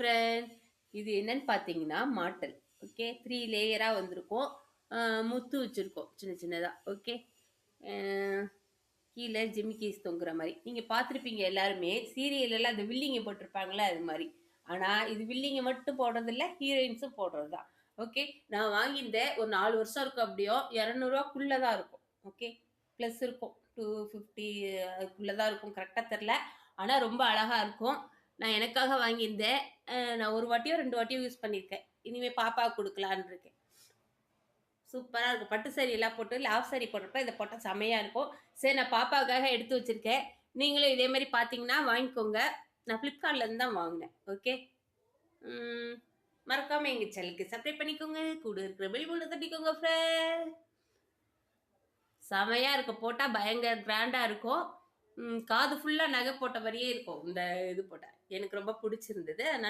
Friend. இது என்னன்னு பார்த்தீங்கன்னா மாட்டல். ஓகே. 3 லேயரா வந்திருக்கும். முத்து வச்சிருக்கோம் சின்ன சின்னதா. ஓகே. அ கீழ ஜிமிக்கீஸ் தொங்குற மாரி. நீங்க பார்த்துருப்பீங்க எல்லாருமே. சீரியல்லலாம் அந்த வில்லிங்க போட்டிருப்பாங்கல்ல அது மாரி. ஆனா இது வில்லிங்க மட்டும் போடுறதில்ல, ஹீரோயின்ஸும் போடுறது தான். ஓகே. நான் வாங்கியிருந்தேன். ஒரு 4 வருஷம் இருக்கும் எப்படியும். ரூ. 200க்குள்ள தான் இருக்கும். ஓகே. ப்ளஸ் இருக்கும். 250 அதுக்குள்ள தான் இருக்கும். கரெக்ட்டா தெர்ல. ஆனா ரொம்ப அழகா இருக்கும். நான் எனக்காக வாங்கியிருந்தேன். நான் 1 வாட்டியோ, 2 வாட்டியோ யூஸ் பண்ணியிருக்கேன். இனிமே பாப்பாவுக்கு குடுக்கலான்னு இருக்கேன். சூப்பரா இருக்கும். பட்டு சாரி எல்லாம் போட்டு, ஹாஃப் சாரி போடுறப்ப இத போட்டா செம்மையா இருக்கும். சரி நான் பாப்பாவுக்காக எடுத்து வச்சிருக்கேன். நீங்களும் இதே மாரி பார்த்தீங்கன்னா வாங்கிக்கோங்க. நான் Flipkartல இருந்து தான் வாங்குனேன். ஓகே. ம். மறக்காம எங்க சேனலுக்கு சப்ஸ்கிரைப் பண்ணிக்கோங்க. கூட இருக்கிற பெல் பட்டன தட்டிக்கோங்க ஃப்ரெண்ட். செமையா இருக்கும். போட்டா பயங்கர கிராண்டா இருக்கும். காது ஃபுல்லா நகை போட்ட மாரியே இருக்கும். இந்த இது போட்டா. எனக்கு ரொம்ப புடிச்சிருந்தது. அதனால